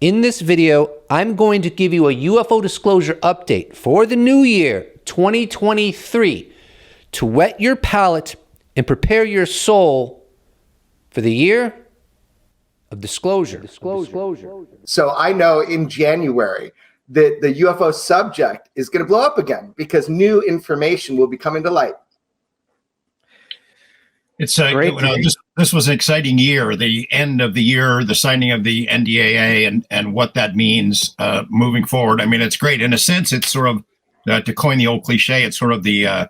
In this video, I'm going to give you a UFO disclosure update for the new year, 2023, to whet your palate and prepare your soul for the year of disclosure. So I know in January that the UFO subject is going to blow up again because new information will be coming to light. It's this was an exciting year, the end of the year, the signing of the NDAA and what that means moving forward. I mean, it's great. In a sense, it's sort of, to coin the old cliche, it's sort of the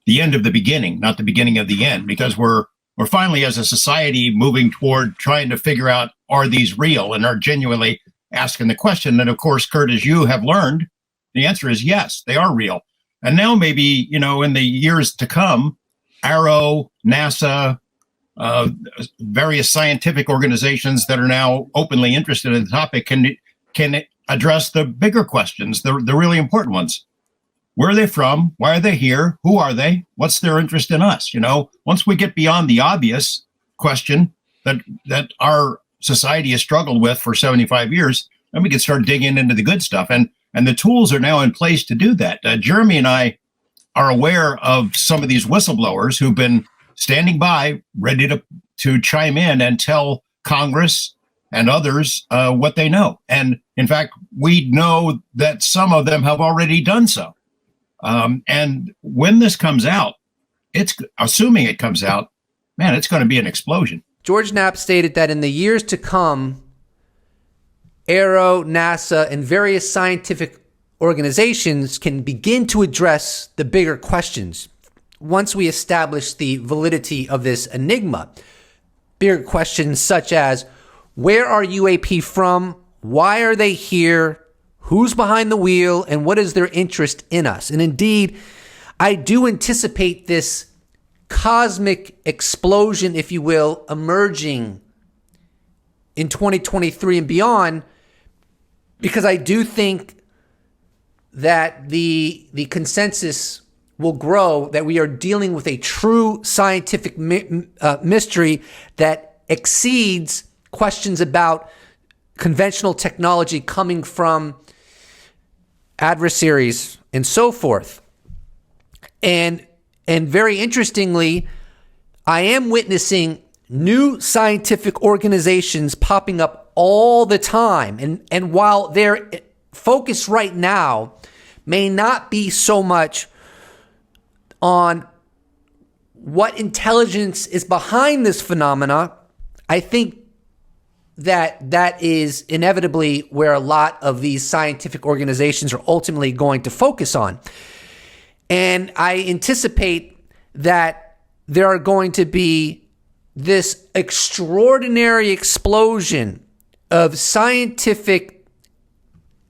end of the beginning, not the beginning of the end, because we're finally, as a society, moving toward trying to figure out, are these real, and are genuinely asking the question. And of course, Kurt, as you have learned, the answer is yes, they are real. And now maybe, in the years to come, Aero, NASA, various scientific organizations that are now openly interested in the topic can address the bigger questions, the really important ones. Where are they from? Why are they here? Who are they? What's their interest in us? Once we get beyond the obvious question that our society has struggled with for 75 years, then we can start digging into the good stuff. And the tools are now in place to do that. Jeremy and I are aware of some of these whistleblowers who've been standing by, ready to chime in and tell Congress and others what they know. And in fact, we know that some of them have already done so. And when this comes out, it's assuming it comes out, man, it's going to be an explosion. George Knapp stated that in the years to come, Aero, NASA, and various scientific organizations can begin to address the bigger questions once we establish the validity of this enigma. Bigger questions such as, where are UAP from? Why are they here? Who's behind the wheel? And what is their interest in us? And indeed, I do anticipate this cosmic explosion, if you will, emerging in 2023 and beyond, because I do think that the consensus will grow that we are dealing with a true scientific mystery that exceeds questions about conventional technology coming from adversaries and so forth. And very interestingly, I am witnessing new scientific organizations popping up all the time. And while their focus right now may not be so much on what intelligence is behind this phenomena, I think that is inevitably where a lot of these scientific organizations are ultimately going to focus on. And I anticipate that there are going to be this extraordinary explosion of scientific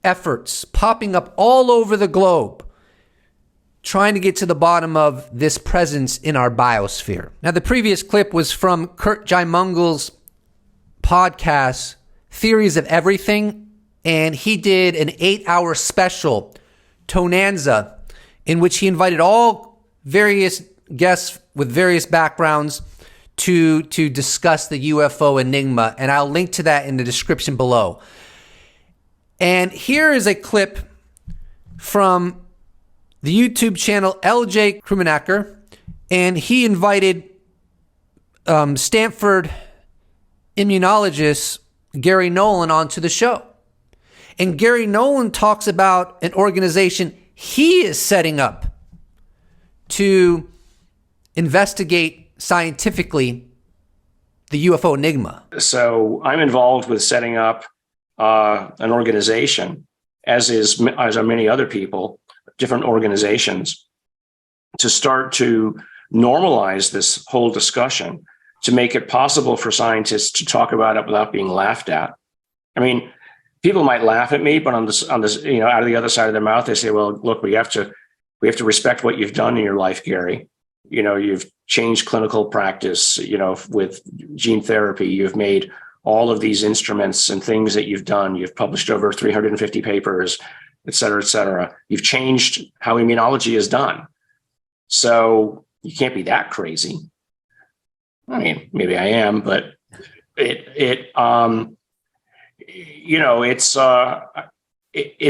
efforts popping up all over the globe, trying to get to the bottom of this presence in our biosphere. Now, the previous clip was from Kurt Jaimungal's podcast, Theories of Everything, and he did an 8-hour special, Tonanza, in which he invited all various guests with various backgrounds to discuss the UFO enigma, and I'll link to that in the description below. And here is a clip from the YouTube channel LJ Krumenacker, and he invited Stanford immunologist Gary Nolan onto the show. And Gary Nolan talks about an organization he is setting up to investigate scientifically the UFO enigma. So I'm involved with setting up an organization, as are many other people, different organizations, to start to normalize this whole discussion, to make it possible for scientists to talk about it without being laughed at. I mean, people might laugh at me, but on this, out of the other side of their mouth, they say, "Well, look, we have to respect what you've done in your life, Gary. You've changed clinical practice, with gene therapy. You've made all of these instruments and things that you've done. You've published over 350 papers, et cetera, et cetera. You've changed how immunology is done. So you can't be that crazy." I mean, maybe I am, but it's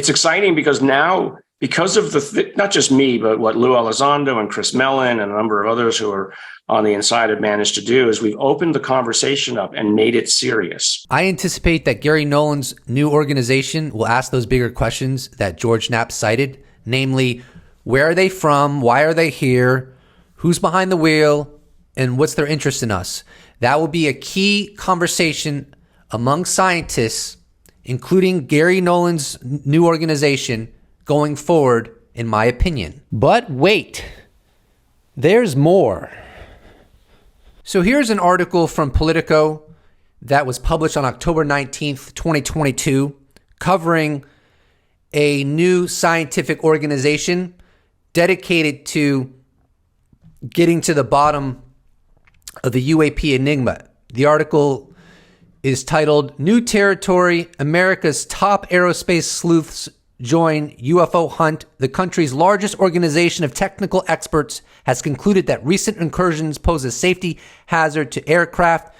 exciting because now, because of not just me, but what Lou Elizondo and Chris Mellon and a number of others who are on the inside have managed to do is we've opened the conversation up and made it serious. I anticipate that Gary Nolan's new organization will ask those bigger questions that George Knapp cited, namely, where are they from? Why are they here? Who's behind the wheel? And what's their interest in us? That will be a key conversation among scientists, including Gary Nolan's new organization, going forward, in my opinion. But wait, there's more. So here's an article from Politico that was published on October 19th, 2022, covering a new scientific organization dedicated to getting to the bottom of the UAP enigma. The article is titled, New Territory, America's Top Aerospace Sleuths Join UFO Hunt. The country's largest organization of technical experts has concluded that recent incursions pose a safety hazard to aircraft,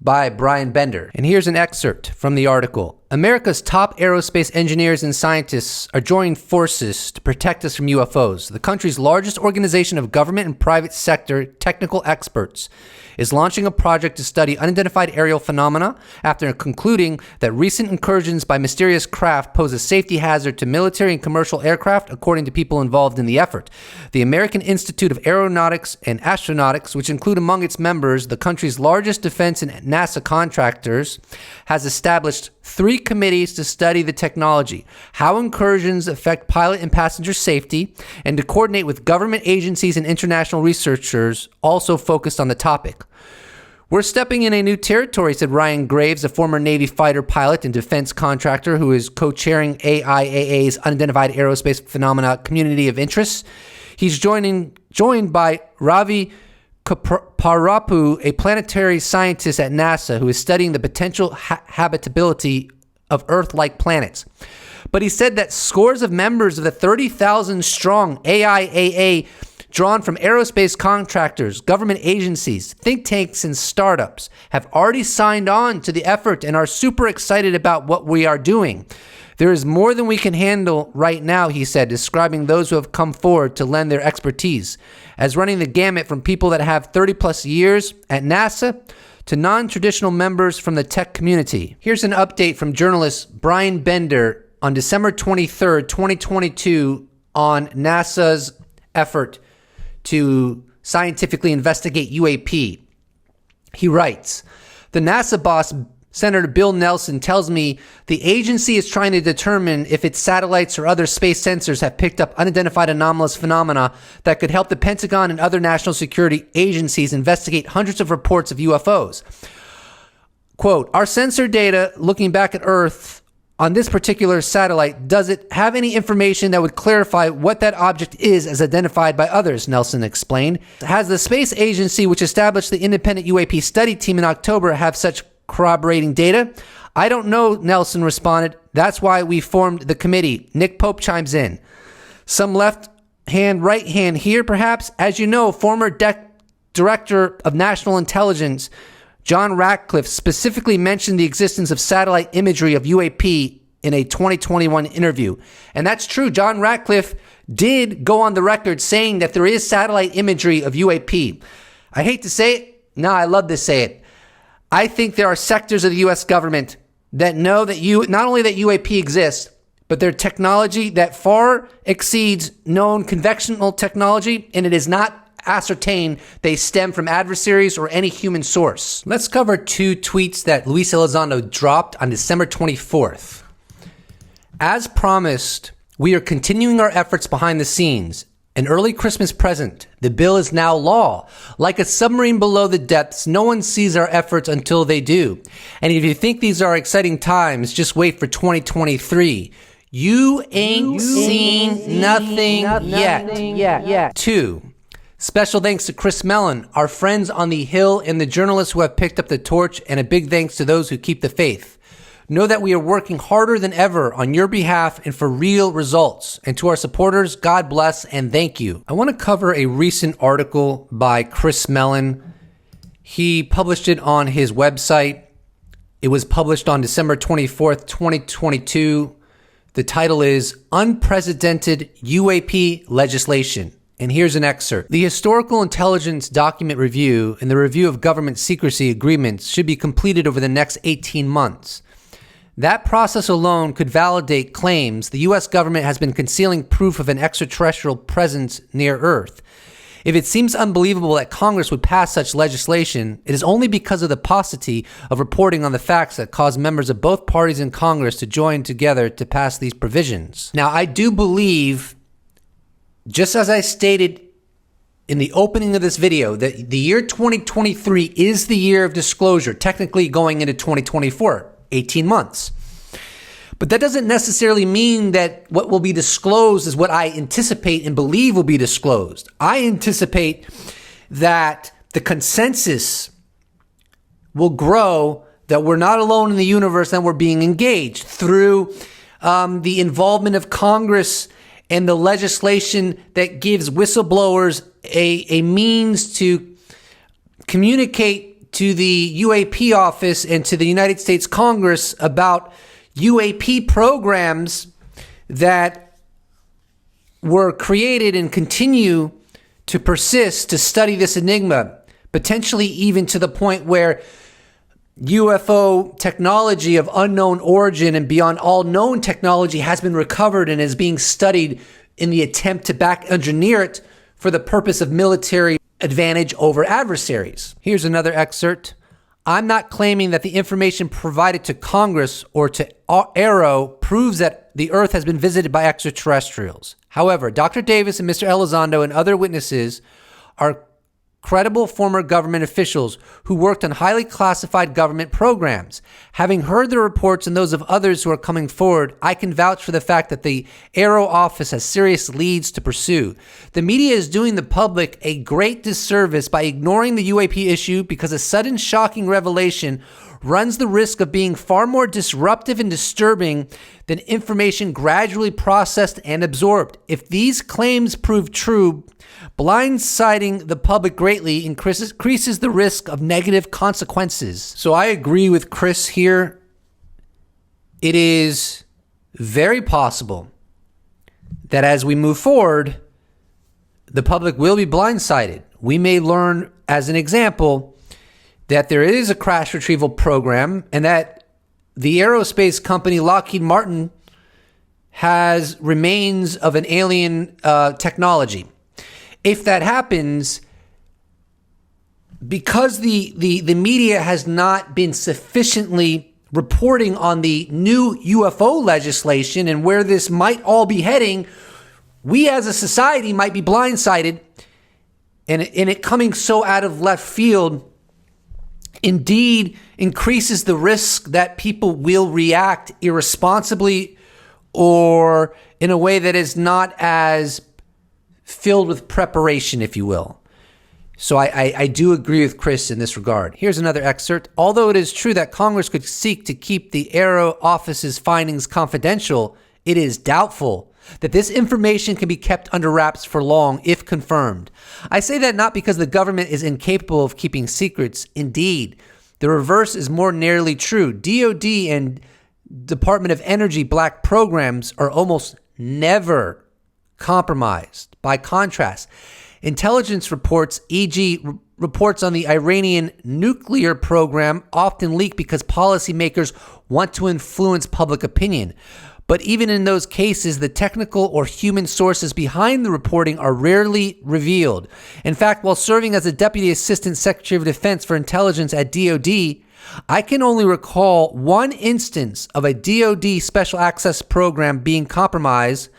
by Brian Bender. And here's an excerpt from the article. America's top aerospace engineers and scientists are joining forces to protect us from UFOs. The country's largest organization of government and private sector technical experts is launching a project to study unidentified aerial phenomena after concluding that recent incursions by mysterious craft pose a safety hazard to military and commercial aircraft, according to people involved in the effort. The American Institute of Aeronautics and Astronautics, which include among its members the country's largest defense and NASA contractors, has established 3 committees to study the technology, how incursions affect pilot and passenger safety, and to coordinate with government agencies and international researchers also focused on the topic. We're stepping in a new territory, said Ryan Graves, a former Navy fighter pilot and defense contractor who is co-chairing AIAA's Unidentified Aerospace Phenomena Community of Interest. He's joined by Ravi Parapu, a planetary scientist at NASA who is studying the potential habitability of Earth-like planets. But he said that scores of members of the 30,000-strong AIAA, drawn from aerospace contractors, government agencies, think tanks, and startups, have already signed on to the effort and are super excited about what we are doing. There is more than we can handle right now, he said, describing those who have come forward to lend their expertise, as running the gamut from people that have 30-plus years at NASA to non-traditional members from the tech community. Here's an update from journalist Brian Bender on December 23rd, 2022, on NASA's effort to scientifically investigate UAP. He writes, the NASA boss, Senator Bill Nelson, tells me the agency is trying to determine if its satellites or other space sensors have picked up unidentified anomalous phenomena that could help the Pentagon and other national security agencies investigate hundreds of reports of UFOs. Quote, our sensor data looking back at Earth on this particular satellite, does it have any information that would clarify what that object is as identified by others, Nelson explained. Has the space agency, which established the independent UAP study team in October, have such corroborating data? I don't know, Nelson responded. That's why we formed the committee. Nick Pope chimes in. Some left hand, right hand here, perhaps. As you know, former Director of National Intelligence John Ratcliffe specifically mentioned the existence of satellite imagery of UAP in a 2021 interview. And that's true. John Ratcliffe did go on the record saying that there is satellite imagery of UAP. I hate to say it. No, I love to say it. I think there are sectors of the U.S. government that know that not only that UAP exists, but their technology that far exceeds known conventional technology, and it is not ascertain they stem from adversaries or any human source. Let's cover 2 tweets that Luis Elizondo dropped on December 24th. As promised, we are continuing our efforts behind the scenes. An early Christmas present. The bill is now law. Like a submarine below the depths, no one sees our efforts until they do. And if you think these are exciting times, just wait for 2023. You ain't seen nothing yet. 2. Special thanks to Chris Mellon, our friends on the Hill, and the journalists who have picked up the torch, and a big thanks to those who keep the faith. Know that we are working harder than ever on your behalf and for real results. And to our supporters, God bless and thank you. I want to cover a recent article by Chris Mellon. He published it on his website. It was published on December 24th, 2022. The title is Unprecedented UAP Legislation. And here's an excerpt. The Historical Intelligence Document Review and the review of government secrecy agreements should be completed over the next 18 months. That process alone could validate claims the U.S. government has been concealing proof of an extraterrestrial presence near Earth. If it seems unbelievable that Congress would pass such legislation, it is only because of the paucity of reporting on the facts that caused members of both parties in Congress to join together to pass these provisions. Now, I do believe, just as I stated in the opening of this video, that the year 2023 is the year of disclosure, technically going into 2024, 18 months. But that doesn't necessarily mean that what will be disclosed is what I anticipate and believe will be disclosed. I anticipate that the consensus will grow that we're not alone in the universe and we're being engaged through the involvement of Congress and the legislation that gives whistleblowers a means to communicate to the UAP office and to the United States Congress about UAP programs that were created and continue to persist to study this enigma, potentially even to the point where UFO technology of unknown origin and beyond all known technology has been recovered and is being studied in the attempt to back engineer it for the purpose of military advantage over adversaries. Here's another excerpt. I'm not claiming that the information provided to Congress or to Aero proves that the Earth has been visited by extraterrestrials. However, Dr. Davis and Mr. Elizondo and other witnesses are credible former government officials who worked on highly classified government programs. Having heard the reports and those of others who are coming forward, I can vouch for the fact that the Aero office has serious leads to pursue. The media is doing the public a great disservice by ignoring the UAP issue because a sudden shocking revelation runs the risk of being far more disruptive and disturbing than information gradually processed and absorbed. If these claims prove true, blindsiding the public greatly increases the risk of negative consequences. So I agree with Chris here. It is very possible that as we move forward, the public will be blindsided. We may learn, as an example, that there is a crash retrieval program and that the aerospace company Lockheed Martin has remains of an alien technology. If that happens, because the media has not been sufficiently reporting on the new UFO legislation and where this might all be heading, we as a society might be blindsided, and it coming so out of left field indeed increases the risk that people will react irresponsibly or in a way that is not as filled with preparation, if you will. So I do agree with Chris in this regard. Here's another excerpt. Although it is true that Congress could seek to keep the Aero office's findings confidential, it is doubtful that this information can be kept under wraps for long if confirmed. I say that not because the government is incapable of keeping secrets. Indeed, the reverse is more nearly true. DoD and Department of Energy black programs are almost never compromised. By contrast, intelligence reports, e.g., reports on the Iranian nuclear program, often leak because policymakers want to influence public opinion. But even in those cases, the technical or human sources behind the reporting are rarely revealed. In fact, while serving as a Deputy Assistant Secretary of Defense for Intelligence at DoD, I can only recall one instance of a DoD Special Access Program being compromised,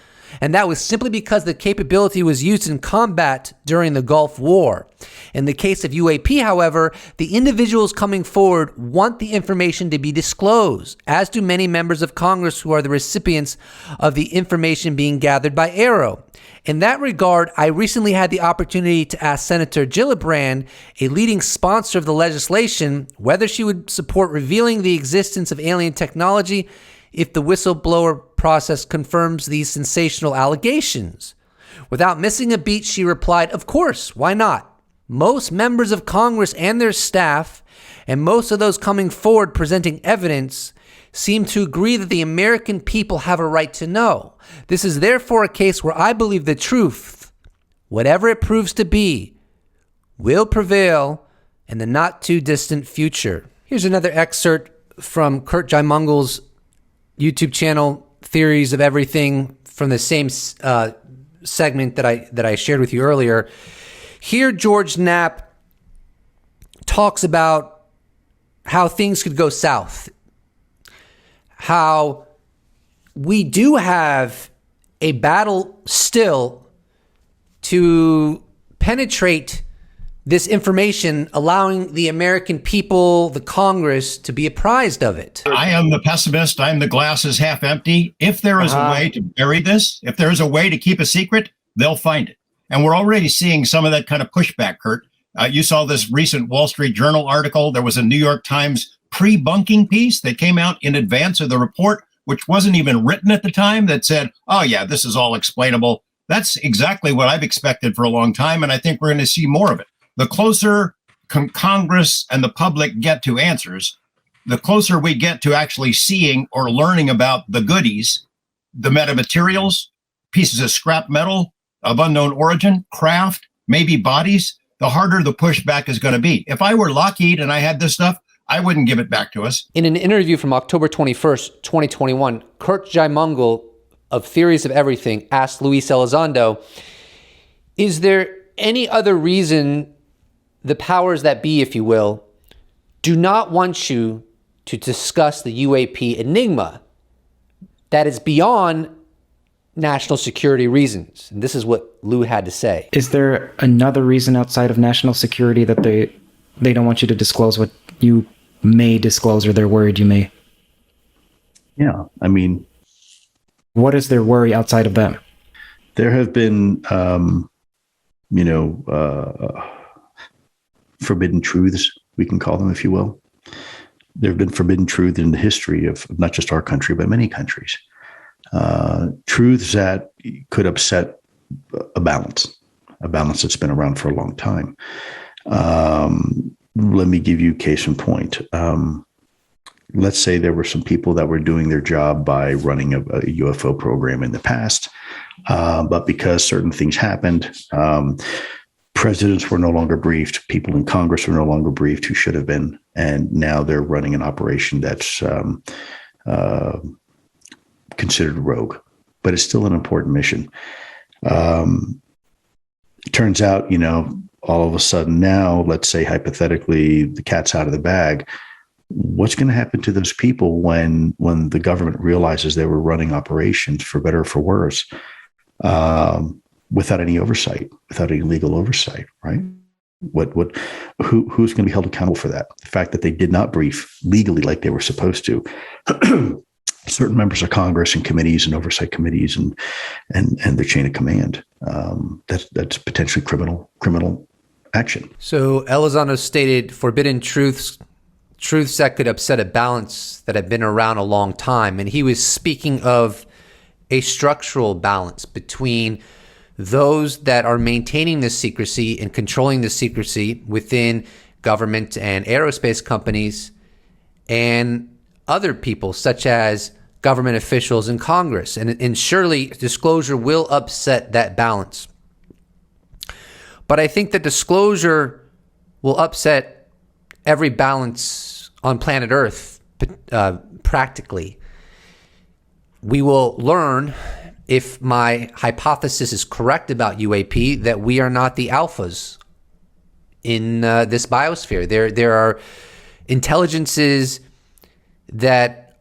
and that was simply because the capability was used in combat during the Gulf War. In the case of UAP, however, the individuals coming forward want the information to be disclosed, as do many members of Congress who are the recipients of the information being gathered by Aero. In that regard, I recently had the opportunity to ask Senator Gillibrand, a leading sponsor of the legislation, whether she would support revealing the existence of alien technology if the whistleblower process confirms these sensational allegations. Without missing a beat, she replied, "Of course, why not?" most members of Congress and their staff, and most of those coming forward presenting evidence, seem to agree that the American people have a right to know. This is therefore a case where I believe the truth, whatever it proves to be, will prevail in the not too distant future. Here's another excerpt from Kurt Jaimungal's YouTube channel, Theories of Everything, from the same segment that I shared with you earlier. Here, George Knapp talks about how things could go south, how we do have a battle still to penetrate this information, allowing the American people, the Congress, to be apprised of it. I am the pessimist. I'm the glass is half empty. If there is a way to bury this, if there is a way to keep a secret, they'll find it. And we're already seeing some of that kind of pushback, Kurt. You saw this recent Wall Street Journal article. There was a New York Times pre-bunking piece that came out in advance of the report, which wasn't even written at the time, that said, oh yeah, this is all explainable. That's exactly what I've expected for a long time, and I think we're going to see more of it. The closer Congress and the public get to answers, the closer we get to actually seeing or learning about the goodies, the metamaterials, pieces of scrap metal of unknown origin, craft, maybe bodies, the harder the pushback is going to be. If I were Lockheed and I had this stuff, I wouldn't give it back to us. In an interview from October 21st, 2021, Kurt Jaimungal of Theories of Everything asked Luis Elizondo, is there any other reason the powers that be, if you will, do not want you to discuss the UAP enigma that is beyond national security reasons? And this is what Lou had to say. Is there another reason outside of national security that they don't want you to disclose what you may disclose, or they're worried you may? Yeah, I mean, what is their worry outside of them? there have been, forbidden truths, we can call them, if you will. There have been forbidden truths in the history of not just our country, but many countries. Truths that could upset a balance that's been around for a long time. Let me give you case in point. Let's say there were some people that were doing their job by running a UFO program in the past, but because certain things happened, presidents were no longer briefed, people in Congress were no longer briefed who should have been, and now they're running an operation that's considered rogue, but it's still an important mission. It turns out, all of a sudden now, let's say hypothetically, the cat's out of the bag. What's going to happen to those people when the government realizes they were running operations, for better or for worse, without any oversight, without any legal oversight, right? Who's going to be held accountable for that? The fact that they did not brief legally like they were supposed to certain members of Congress and committees and oversight committees and their chain of command. That's potentially criminal action. So Elizondo stated forbidden truths that could upset a balance that had been around a long time. And he was speaking of a structural balance between those that are maintaining the secrecy and controlling the secrecy within government and aerospace companies and other people, such as government officials in Congress. And surely disclosure will upset that balance. But I think that disclosure will upset every balance on planet Earth, practically. We will learn, if my hypothesis is correct about UAP, that we are not the alphas in this biosphere. There are intelligences that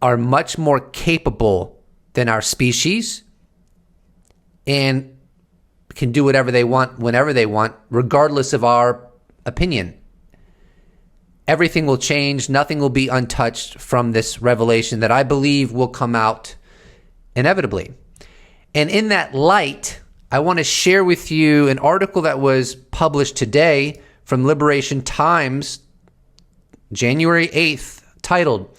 are much more capable than our species and can do whatever they want, whenever they want, regardless of our opinion. Everything will change. Nothing will be untouched from this revelation that I believe will come out inevitably. And in that light, I want to share with you an article that was published today from Liberation Times, January 8th, titled,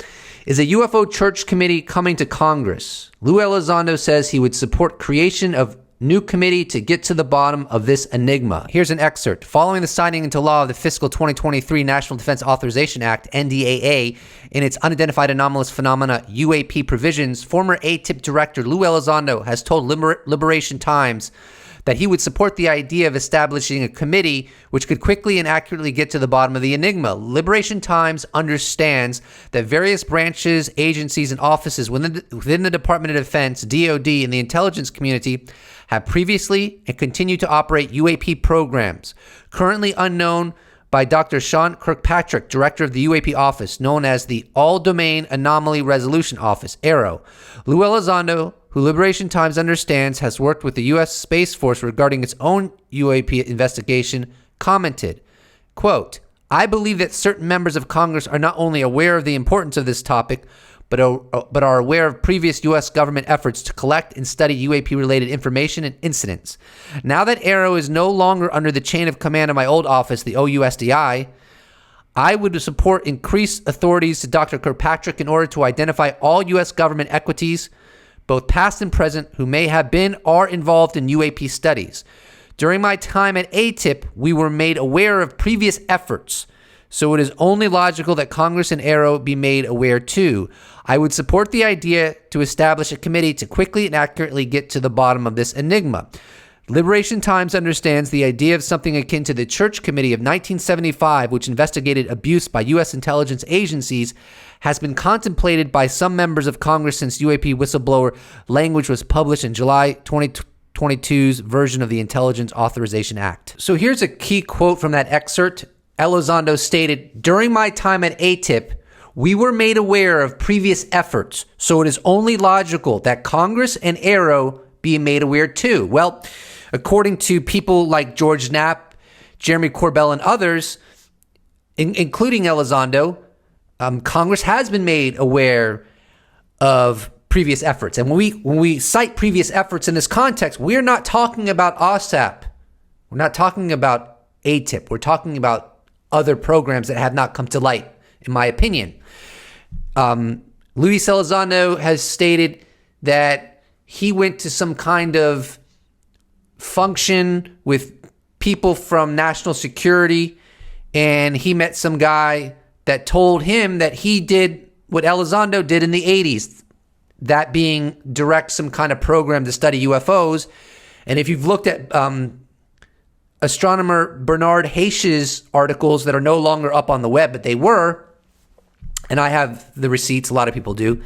"Is a UFO Church Committee Coming to Congress? Lou Elizondo says he would support creation of new committee to get to the bottom of this enigma. Here's an excerpt. Following the signing into law of the fiscal 2023 National Defense Authorization Act, NDAA, in its unidentified anomalous phenomena UAP provisions, former ATIP director Lou Elizondo has told Liberation Times that he would support the idea of establishing a committee which could quickly and accurately get to the bottom of the enigma. Liberation Times understands that various branches, agencies, and offices within the Department of Defense, DoD, and the intelligence community have previously and continue to operate UAP programs, currently unknown by Dr. Sean Kirkpatrick, director of the UAP office, known as the All-Domain Anomaly Resolution Office, ARROW. Lou Elizondo, who Liberation Times understands has worked with the U.S. Space Force regarding its own UAP investigation, commented, quote, I believe that certain members of Congress are not only aware of the importance of this topic, but are aware of previous U.S. government efforts to collect and study UAP-related information and incidents. Now that ARROW is no longer under the chain of command of my old office, the OUSDI, I would support increased authorities to Dr. Kirkpatrick in order to identify all U.S. government entities, both past and present, who may have been or are involved in UAP studies. During my time at ATIP, we were made aware of previous efforts, so it is only logical that Congress and ARROW be made aware too. I would support the idea to establish a committee to quickly and accurately get to the bottom of this enigma. Liberation Times understands the idea of something akin to the Church Committee of 1975, which investigated abuse by U.S. intelligence agencies, has been contemplated by some members of Congress since UAP whistleblower language was published in July 2022's version of the Intelligence Authorization Act. So here's a key quote from that excerpt. Elizondo stated, during my time at ATIP, we were made aware of previous efforts, so it is only logical that Congress and ARROW be made aware too. Well, according to people like George Knapp, Jeremy Corbell, and others, including Elizondo, Congress has been made aware of previous efforts. And when we cite previous efforts in this context, we're not talking about OSAP. We're not talking about ATIP. We're talking about other programs that have not come to light, in my opinion. Luis Elizondo has stated that he went to some kind of function with people from national security, and he met some guy that told him that he did what Elizondo did in the 80s, that being direct some kind of program to study UFOs. And if you've looked at astronomer Bernard Haish's articles that are no longer up on the web, but they were, and I have the receipts, a lot of people do,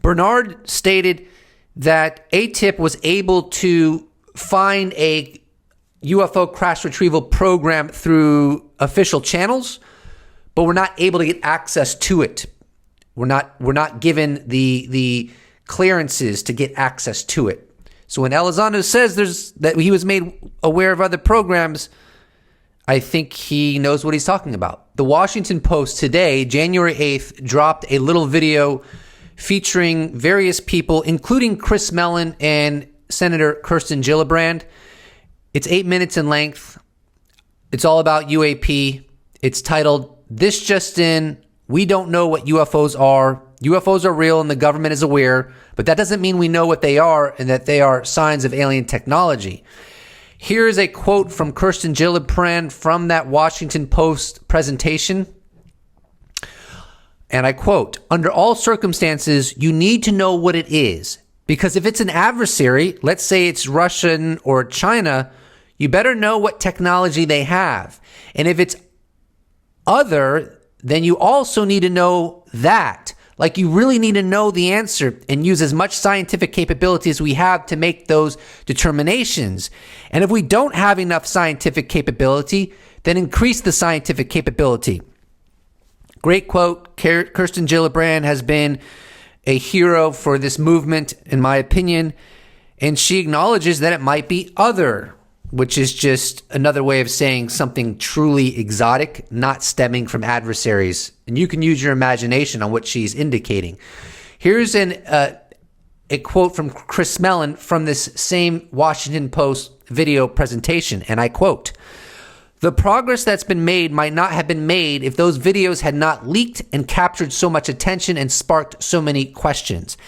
Bernard stated that ATIP was able to find a UFO crash retrieval program through official channels, but we're not able to get access to it. We're not given the clearances to get access to it. So when Elizondo says that he was made aware of other programs, I think he knows what he's talking about. The Washington Post today, January 8th, dropped a little video featuring various people, including Chris Mellon and Senator Kirsten Gillibrand. It's 8 minutes in length. It's all about UAP. It's titled, This Just In, We Don't Know What UFOs Are. UFOs are real and the government is aware, but that doesn't mean we know what they are and that they are signs of alien technology. Here's a quote from Kirsten Gillibrand from that Washington Post presentation. And I quote, under all circumstances, you need to know what it is. Because if it's an adversary, let's say it's Russian or China, you better know what technology they have. And if it's other, then you also need to know that. Like you really need to know the answer and use as much scientific capability as we have to make those determinations. And if we don't have enough scientific capability, then increase the scientific capability. Great quote. Kirsten Gillibrand has been a hero for this movement, in my opinion, and she acknowledges that it might be other, which is just another way of saying something truly exotic, not stemming from adversaries. And you can use your imagination on what she's indicating. Here's a quote from Chris Mellon from this same Washington Post video presentation, and I quote, The progress that's been made might not have been made if those videos had not leaked and captured so much attention and sparked so many questions.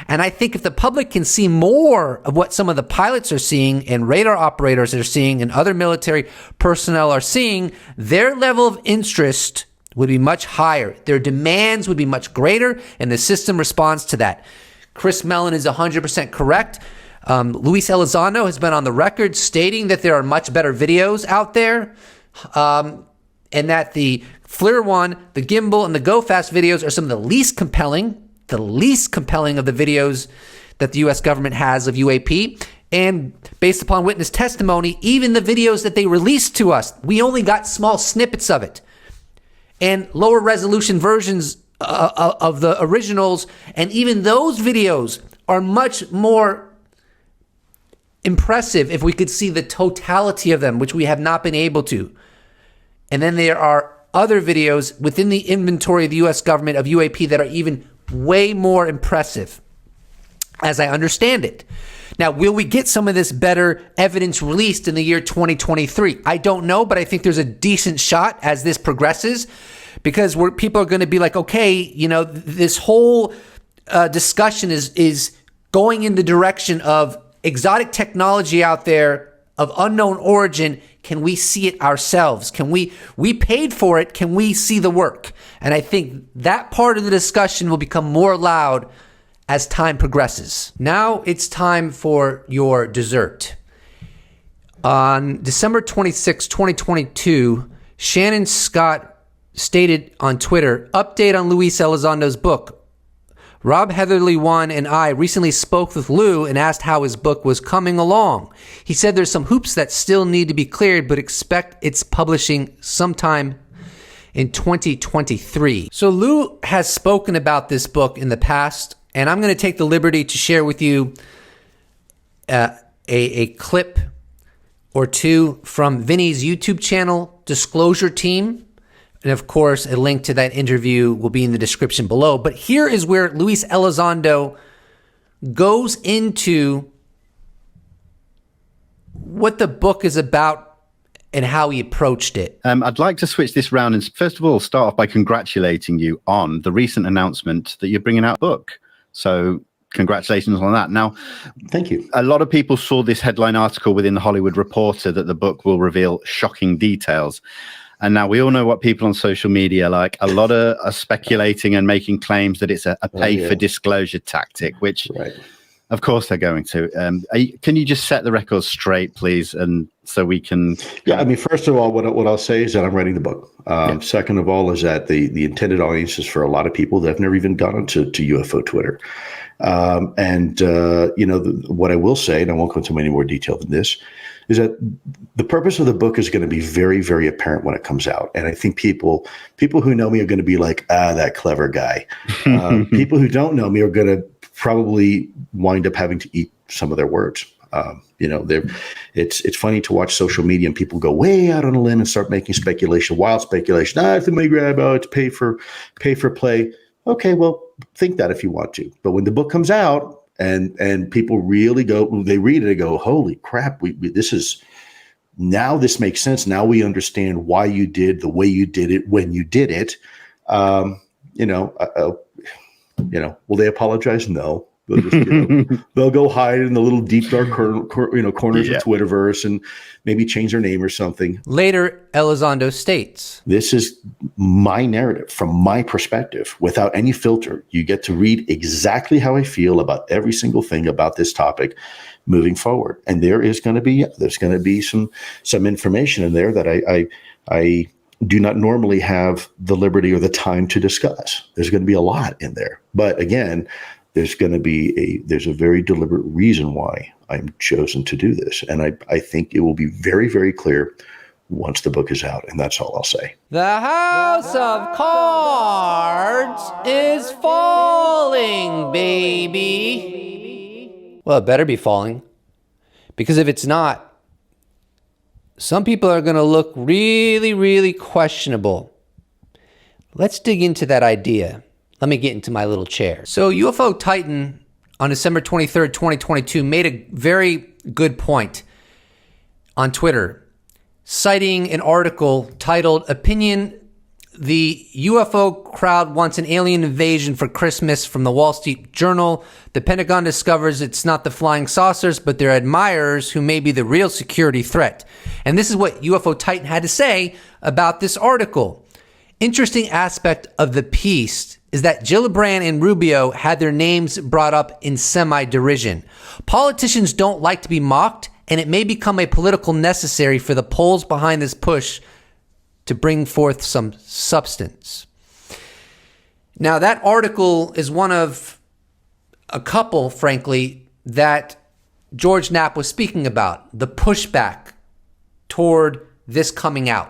And I think if the public can see more of what some of the pilots are seeing and radar operators are seeing and other military personnel are seeing, their level of interest would be much higher. Their demands would be much greater, and the system responds to that. Chris Mellon is 100% correct. Luis Elizondo has been on the record stating that there are much better videos out there, and that the FLIR one, the gimbal, and the Go Fast videos are some of the least compelling of the videos that the U.S. government has of UAP. And based upon witness testimony, even the videos that they released to us, we only got small snippets of it. And lower resolution versions of the originals, and even those videos are much more impressive if we could see the totality of them, which we have not been able to. And then there are other videos within the inventory of the U.S. government of UAP that are even way more impressive, as I understand it. Now, will we get some of this better evidence released in the year 2023? I don't know, but I think there's a decent shot as this progresses, because people are going to be like, okay, you know, this whole discussion is going in the direction of exotic technology out there of unknown origin. Can we see it ourselves? Can we paid for it? Can we see the work? And I think that part of the discussion will become more loud as time progresses. Now it's time for your dessert. On December 26, 2022, Shannon Scott stated on Twitter, update on Luis Elizondo's book. Rob Heatherly One and I recently spoke with Lou and asked how his book was coming along. He said there's some hoops that still need to be cleared, but expect its publishing sometime in 2023. So Lou has spoken about this book in the past, and I'm going to take the liberty to share with you a clip or two from Vinny's YouTube channel, Disclosure Team. And of course, a link to that interview will be in the description below. But here is where Luis Elizondo goes into what the book is about and how he approached it. I'd like to switch this round and first of all start off by congratulating you on the recent announcement that you're bringing out a book. So congratulations on that. Now, thank you. A lot of people saw this headline article within the Hollywood Reporter that the book will reveal shocking details. And now we all know what people on social media like. A lot are speculating and making claims that it's a pay-for-disclosure tactic, which, of course, they're going to. Can you just set the record straight, please, and so we can... Yeah, I mean, first of all, what I'll say is that I'm writing the book. Second of all is that the intended audience is for a lot of people that have never even gone onto UFO Twitter. What I will say, and I won't go into any more detail than this, is that the purpose of the book is going to be very, very apparent when it comes out. And I think people who know me are going to be like, that clever guy. People who don't know me are going to probably wind up having to eat some of their words. It's funny to watch social media and people go way out on a limb and start making speculation, wild speculation. It's a money grab, it's pay for play. Okay, well, think that if you want to. But when the book comes out, and people really they read it and go, holy crap, this makes sense. Now we understand why you did the way you did it when you did it. Will they apologize? No. They'll just, they'll go hide in the little deep dark corners of Twitterverse and maybe change their name or something. Later, Elizondo states, this is my narrative from my perspective without any filter. You get to read exactly how I feel about every single thing about this topic moving forward. And there's going to be some information in there that I do not normally have the liberty or the time to discuss. There's going to be a lot in there. But again, there's a very deliberate reason why I'm chosen to do this. And I think it will be very, very clear once the book is out. And that's all I'll say. The House of Cards is falling, baby. Well, it better be falling. Because if it's not, some people are going to look really, really questionable. Let's dig into that idea. Let me get into my little chair. So UFO Titan on December 23rd, 2022 made a very good point on Twitter. citing an article titled "Opinion: The UFO Crowd Wants an Alien Invasion for Christmas" from the Wall Street Journal. The Pentagon discovers it's not the flying saucers, but their admirers who may be the real security threat. And this is what UFO Titan had to say about this article. Interesting aspect of the piece is that Gillibrand and Rubio had their names brought up in semi-derision. Politicians don't like to be mocked, and it may become a political necessary for the polls behind this push to bring forth some substance. Now, that article is one of a couple, frankly, that George Knapp was speaking about, the pushback toward this coming out.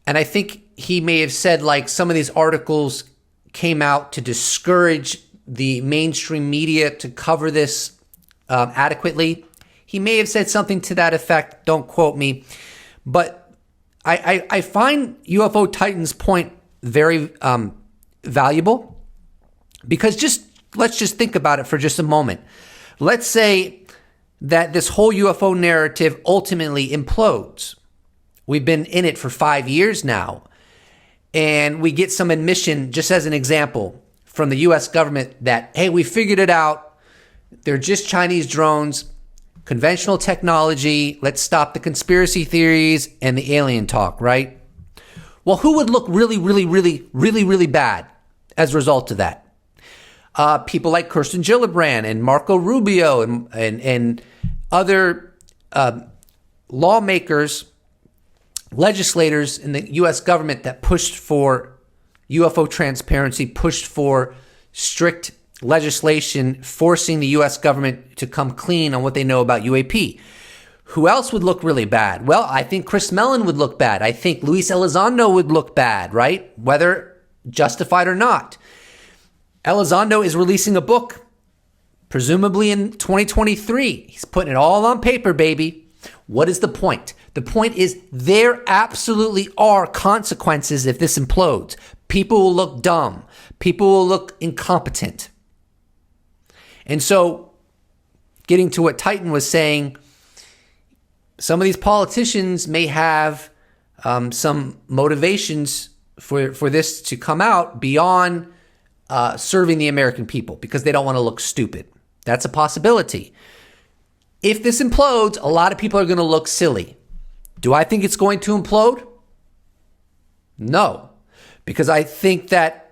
And I think he may have said, like, some of these articles came out to discourage the mainstream media to cover this adequately. He may have said something to that effect. Don't quote me. But I find UFO Titan's point very valuable, because let's just think about it for just a moment. Let's say that this whole UFO narrative ultimately implodes. We've been in it for 5 years now, and we get some admission, just as an example, from the U.S. government that, hey, we figured it out. They're just Chinese drones, conventional technology. Let's stop the conspiracy theories and the alien talk, right? Well, who would look really, really, really, really, really bad as a result of that? People like Kirsten Gillibrand and Marco Rubio and other lawmakers, legislators in the U.S. government that pushed for UFO transparency, pushed for strict legislation forcing the U.S. government to come clean on what they know about UAP. Who else would look really bad? Well, I think Chris Mellon would look bad. I think Luis Elizondo would look bad, right? Whether justified or not. Elizondo is releasing a book, presumably in 2023. He's putting it all on paper, baby. What is the point? The point is there absolutely are consequences if this implodes. People will look dumb. People will look incompetent. And so, getting to what Titan was saying, some of these politicians may have some motivations for this to come out beyond serving the American people, because they don't want to look stupid. That's a possibility. If this implodes, a lot of people are going to look silly. Do I think it's going to implode? No, because I think that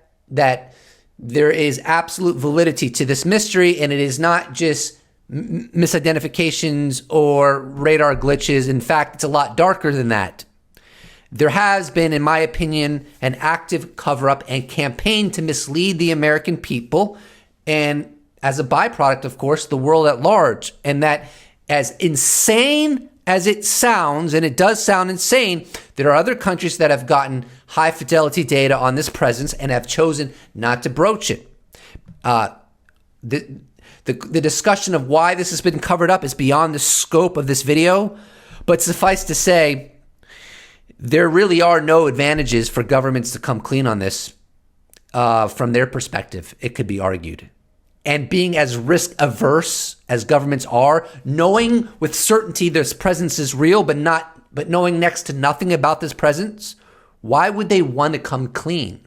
there is absolute validity to this mystery, and it is not just misidentifications or radar glitches. In fact, it's a lot darker than that. There has been, in my opinion, an active cover-up and campaign to mislead the American people, and as a byproduct, of course, the world at large. And that, as insane as it sounds, and it does sound insane, there are other countries that have gotten high fidelity data on this presence and have chosen not to broach it. The discussion of why this has been covered up is beyond the scope of this video, but suffice to say, there really are no advantages for governments to come clean on this from their perspective, it could be argued. And being as risk averse as governments are, knowing with certainty this presence is real, but knowing next to nothing about this presence, why would they want to come clean?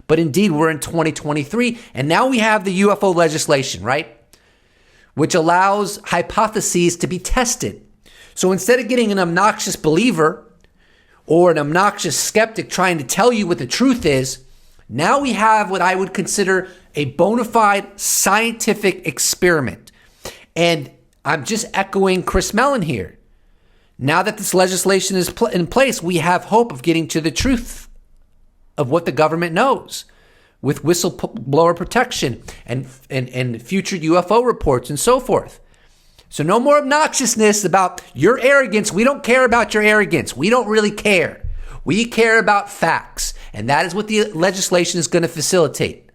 But indeed, we're in 2023, and now we have the UFO legislation, right? Which allows hypotheses to be tested. So instead of getting an obnoxious believer or an obnoxious skeptic trying to tell you what the truth is, now we have what I would consider a bona fide scientific experiment. And I'm just echoing Chris Mellon here. Now that this legislation is in place, we have hope of getting to the truth of what the government knows with whistleblower protection and future UFO reports and so forth. So no more obnoxiousness about your arrogance. We don't care about your arrogance. We don't really care. We care about facts. And that is what the legislation is going to facilitate.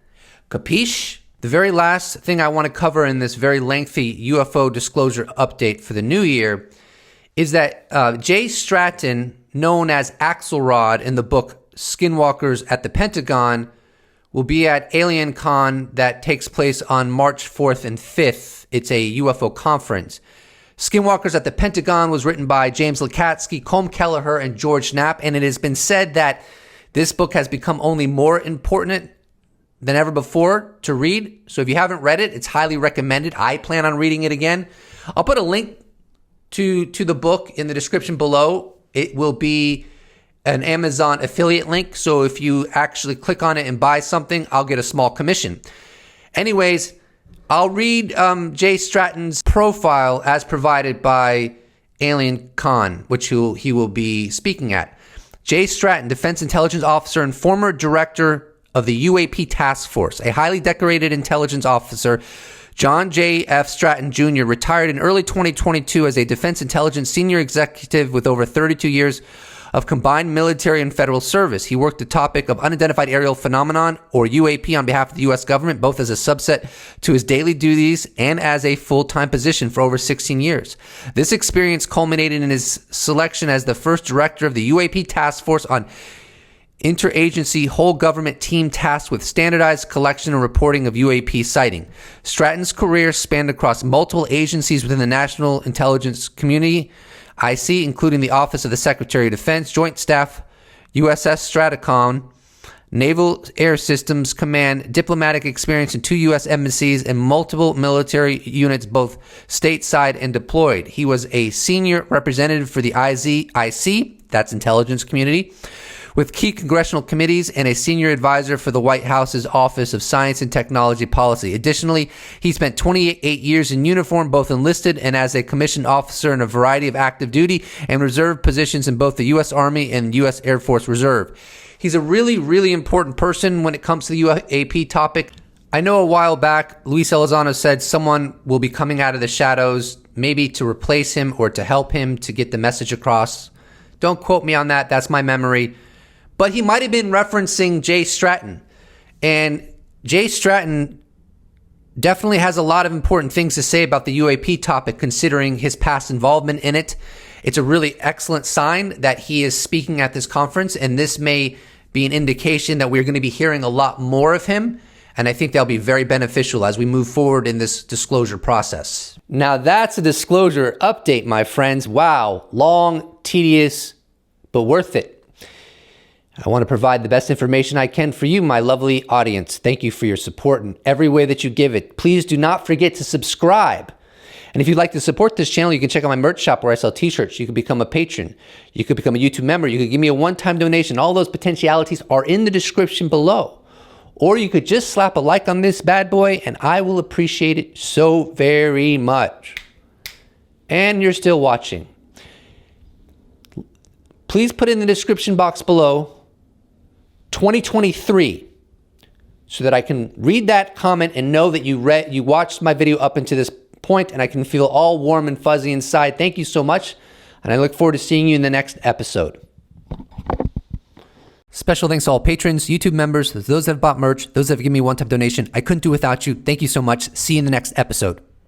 Capiche? The very last thing I want to cover in this very lengthy UFO disclosure update for the new year is that Jay Stratton, known as Axelrod in the book Skinwalkers at the Pentagon, will be at AlienCon that takes place on March 4th and 5th. It's a UFO conference. Skinwalkers at the Pentagon was written by James Lukatsky, Colm Kelleher, and George Knapp, and it has been said that this book has become only more important than ever before to read. So if you haven't read it, it's highly recommended. I plan on reading it again. I'll put a link to the book in the description below. It will be an Amazon affiliate link. So if you actually click on it and buy something, I'll get a small commission. Anyways, I'll read Jay Stratton's profile as provided by Alien Con, which he will be speaking at. Jay Stratton, Defense Intelligence Officer and former Director of the UAP Task Force, a highly decorated intelligence officer. John J. F. Stratton Jr. retired in early 2022 as a Defense Intelligence Senior Executive with over 32 years of combined military and federal service. He worked the topic of unidentified aerial phenomenon, or UAP, on behalf of the U.S. government, both as a subset to his daily duties and as a full-time position for over 16 years. This experience culminated in his selection as the first director of the UAP Task Force on interagency whole government team tasked with standardized collection and reporting of UAP sighting. Stratton's career spanned across multiple agencies within the national intelligence community, IC, including the Office of the Secretary of Defense, Joint Staff, USS Straticon, Naval Air Systems Command, diplomatic experience in 2 U.S. embassies, and multiple military units, both stateside and deployed. He was a senior representative for the IC, that's intelligence community, with key congressional committees, and a senior advisor for the White House's Office of Science and Technology Policy. Additionally, he spent 28 years in uniform, both enlisted and as a commissioned officer in a variety of active duty and reserve positions in both the U.S. Army and U.S. Air Force Reserve. He's a really, really important person when it comes to the UAP topic. I know a while back, Luis Elizondo said someone will be coming out of the shadows, maybe to replace him or to help him to get the message across. Don't quote me on that. That's my memory. But he might have been referencing Jay Stratton. And Jay Stratton definitely has a lot of important things to say about the UAP topic, considering his past involvement in it. It's a really excellent sign that he is speaking at this conference, and this may be an indication that we're going to be hearing a lot more of him. And I think that'll be very beneficial as we move forward in this disclosure process. Now that's a disclosure update, my friends. Wow, long, tedious, but worth it. I want to provide the best information I can for you, my lovely audience. Thank you for your support in every way that you give it. Please do not forget to subscribe. And if you'd like to support this channel, you can check out my merch shop where I sell t-shirts. You can become a patron. You could become a YouTube member. You could give me a one-time donation. All those potentialities are in the description below. Or you could just slap a like on this bad boy, and I will appreciate it so very much. And you're still watching. Please put in the description box below 2023 so that I can read that comment and know that you watched my video up until this point, and I can feel all warm and fuzzy inside. Thank you so much, and I look forward to seeing you in the next episode. Special thanks to all patrons, YouTube members, those that have bought merch, those that have given me a one-time donation. I couldn't do without you. Thank you so much. See you in the next episode.